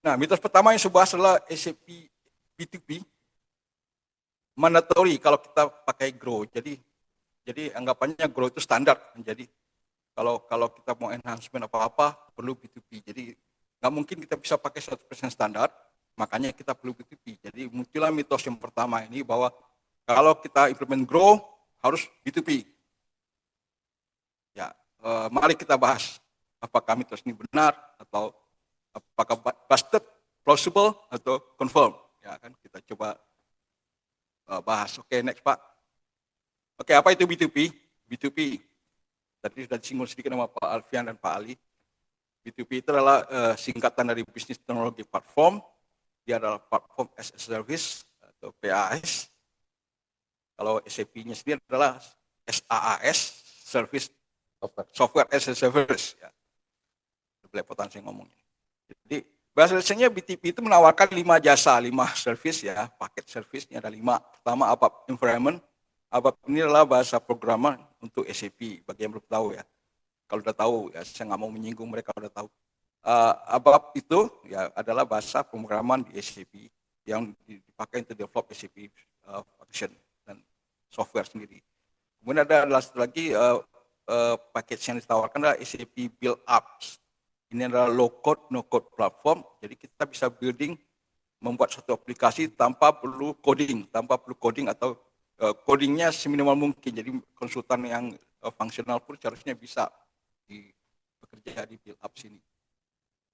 Nah, mitos pertama yang saya bahas adalah SAP B2B mandatory kalau kita pakai Grow. Jadi anggapannya Grow itu standar. Jadi kalau kita mau enhancement apa-apa perlu B2B. Jadi nggak mungkin kita bisa pakai 100% standar, makanya kita perlu B2B. Jadi muncullah mitos yang pertama ini bahwa kalau kita implement Grow harus B2B. Ya, mari kita bahas apakah mitos ini benar atau apakah busted, plausible atau confirm. Ya kan kita coba bahas. Oke, next Pak. Oke, apa itu B2B? B2B tadi sudah disinggung sedikit sama Pak Alfian dan Pak Ali. B2B itu adalah singkatan dari Business Technology Platform. Dia adalah Platform as a Service atau PaaS. Kalau SAP-nya sendiri adalah SaaS, Service Software as a Service. Ya. Belepotan saya ngomongnya. Jadi bahasanya BTP itu menawarkan 5 jasa, 5 service ya, paket service-nya ada 5. Pertama ABAP Environment. ABAP ini adalah bahasa programmer untuk SAP, bagi yang belum tahu ya. Kalau udah tahu ya, saya nggak mau menyinggung mereka udah tahu. ABAP itu ya adalah bahasa pemrograman di SAP yang dipakai untuk develop SAP function dan software sendiri. Kemudian ada lagi paket yang ditawarkan adalah SAP Build Apps. Ini adalah low code, no code platform. Jadi kita bisa building, membuat suatu aplikasi tanpa perlu coding, atau codingnya seminimal mungkin. Jadi konsultan yang fungsional pun seharusnya bisa bekerja di build up sini.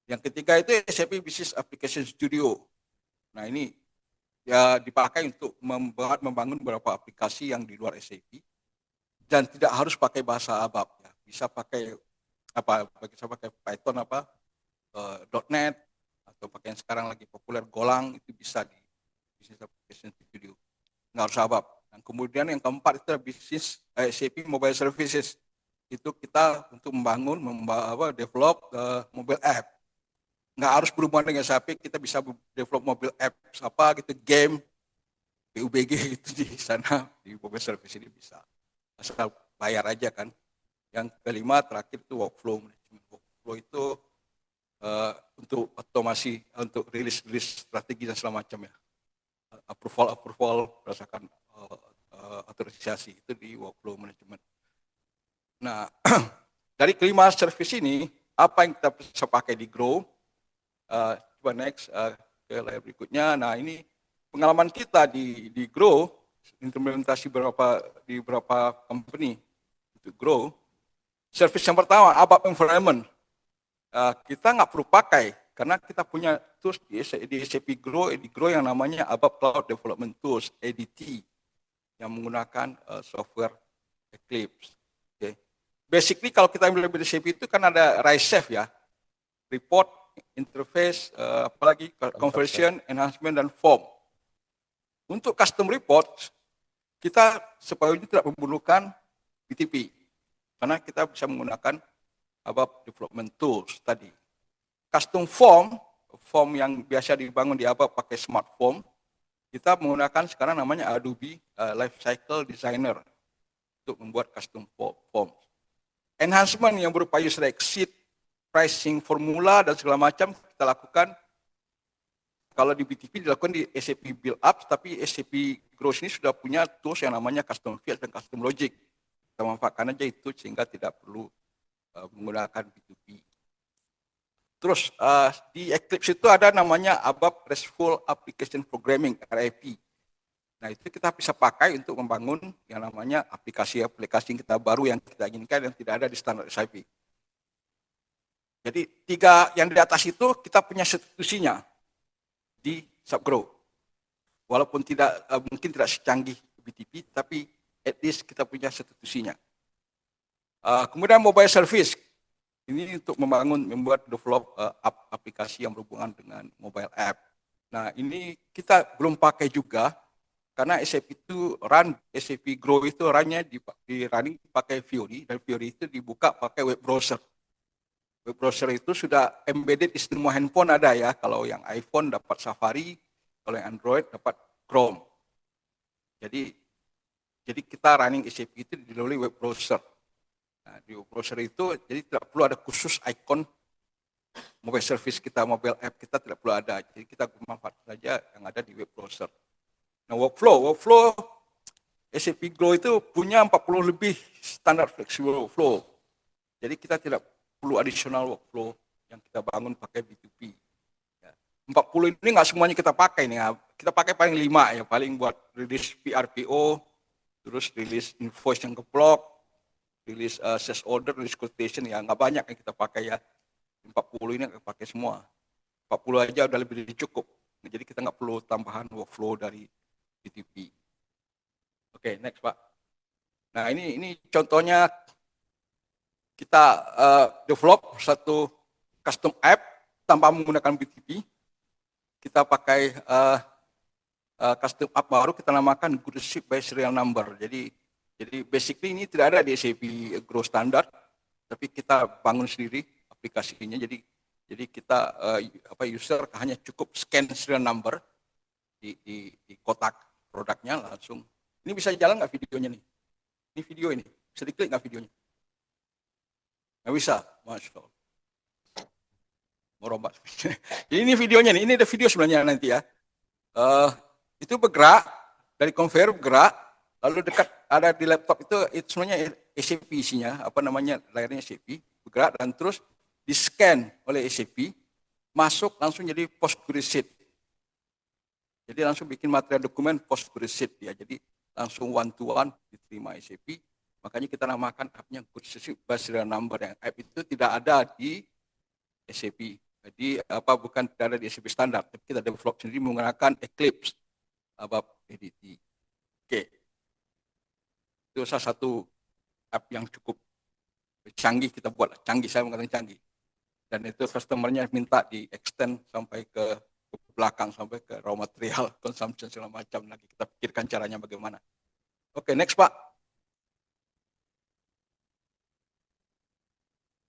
Yang ketiga itu SAP Business Application Studio. Nah ini ya dipakai untuk membangun beberapa aplikasi yang di luar SAP dan tidak harus pakai bahasa ABAP. Ya. Bisa pakai bisa pakai Python .NET atau pakai yang sekarang lagi populer Golang, itu bisa di Business Application Studio. Nggak harus ABAP. Dan kemudian yang keempat itu Business SAP Mobile Services. Itu kita untuk develop mobile app. Nggak harus berhubungan dengan SAP, kita bisa develop mobile apps gitu, game, PUBG itu di sana, di mobile service ini bisa. Asal bayar aja kan. Yang kelima terakhir itu workflow management. Workflow itu untuk otomasi, untuk rilis strategi dan segala macam ya. Approval berdasarkan otorisasi itu di workflow management. Nah, dari kelima service ini, apa yang kita bisa pakai di Grow? Coba next ke layar berikutnya. Nah, ini pengalaman kita di Grow, implementasi di beberapa company untuk Grow. Service yang pertama, ABAP Environment. Kita nggak perlu pakai, karena kita punya tools di SAP Grow yang namanya ABAP Cloud Development Tools, ADT, yang menggunakan software Eclipse. Okay. Basically kalau kita ambil dari SAP itu kan ada RISE ya, report, interface, apalagi conversion, enhancement, dan form. Untuk custom report, kita separuhnya tidak memerlukan BTP, karena kita bisa menggunakan ABAP Development Tools tadi. Custom form yang biasa dibangun di ABAP pakai smart form, kita menggunakan sekarang namanya Adobe Lifecycle Designer untuk membuat custom form. Enhancement yang berupa user exit, pricing formula, dan segala macam kita lakukan. Kalau di BTP dilakukan di SAP Build Up, tapi SAP Grow ini sudah punya tools yang namanya custom field dan custom logic. Kita manfaatkan aja itu sehingga tidak perlu menggunakan B2B. Terus di Eclipse itu ada namanya ABAP RESTful Application Programming, RAP. Nah itu kita bisa pakai untuk membangun yang namanya aplikasi-aplikasi kita baru yang kita inginkan yang tidak ada di standar SAP. Jadi tiga yang di atas itu kita punya substitusinya di SAP Grow. Walaupun mungkin tidak secanggih BTP, tapi at least kita punya substitusinya. Kemudian mobile service. Ini untuk membuat develop aplikasi yang berhubungan dengan mobile app. Nah ini kita belum pakai juga, karena SAP Grow itu runnya di running pakai Fiori, dan Fiori itu dibuka pakai web browser. Web browser itu sudah embedded di semua handphone ada ya. Kalau yang iPhone dapat Safari, kalau yang Android dapat Chrome. Jadi kita running SAP itu melalui web browser. Nah, di web browser itu jadi tidak perlu ada khusus icon mobile service kita, mobile app kita tidak perlu ada. Jadi kita memanfaatkan saja yang ada di web browser. Nah, workflow SAP Grow itu punya 40 lebih standar flexible workflow. Jadi kita tidak perlu additional workflow yang kita bangun pakai B2B. 40 ini nggak semuanya kita pakai nih. Kita pakai paling 5 ya, paling buat rilis PRPO, terus rilis invoice yang keblok, rilis sales order, rilis quotation ya nggak banyak yang kita pakai ya. 40 ini kita pakai semua. 40 aja udah lebih dari cukup. Jadi kita nggak perlu tambahan workflow dari B2B. Oke, next Pak. Nah ini contohnya kita develop satu custom app tanpa menggunakan B2B. Kita pakai custom app baru, kita namakan Good Ship by Serial Number. Jadi basically ini tidak ada di SAP Grow Standard, tapi kita bangun sendiri aplikasinya. Jadi kita user hanya cukup scan serial number di kotak produknya langsung. Ini bisa jalan nggak videonya nih? Ini video ini, bisa diklik nggak videonya? Nggak bisa, Masya Allah. Merombat. Jadi ini videonya nih, ini ada video sebenarnya nanti ya. Itu bergerak, dari conveyor bergerak, lalu dekat ada di laptop itu sebenarnya SAP isinya, layarnya SAP, bergerak dan terus di-scan oleh SAP, masuk langsung jadi Postgres sheet. Jadi langsung bikin material dokumen Postgres sheet ya. Jadi langsung one to one diterima SAP. Makanya kita namakan app-nya Good Ship by Serial Number. Yang app itu tidak ada di SAP. Jadi bukan tidak ada di SAP standar, tapi kita develop sendiri menggunakan Eclipse ABAP EDT. Oke. Itu salah satu app yang cukup canggih kita buat. Canggih, saya mengatakan canggih. Dan itu customer-nya minta di extend sampai ke belakang, sampai ke raw material, consumption segala macam lagi. Kita pikirkan caranya bagaimana. Oke, next Pak.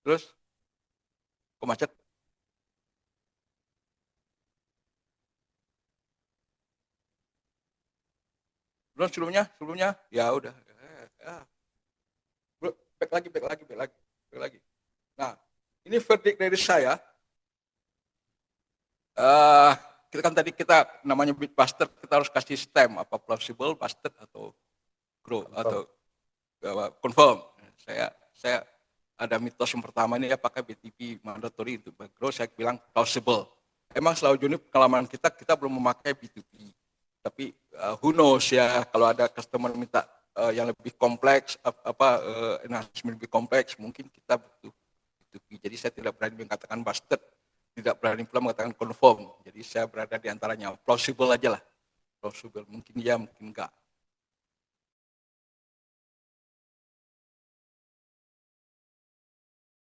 Terus, kok macet? Belum sebelumnya, ya udah. Back lagi. Nah, ini verdict dari saya. Kita kan tadi kita namanya Bitbuster, kita harus kasih stem apa plausible, busted atau grow atau confirm. Saya ada mitos yang pertama ini apakah BTP mandatory untuk grow, saya bilang plausible. Emang selalu juni pengalaman kita belum memakai B2B. Tapi who knows ya, kalau ada customer minta yang lebih kompleks, enhancement lebih kompleks, mungkin kita butuh B2B. Jadi saya tidak berani mengatakan busted, tidak berani pula mengatakan confirm. Jadi saya berada di antaranya, plausible aja lah. Plausible, mungkin ya, mungkin enggak.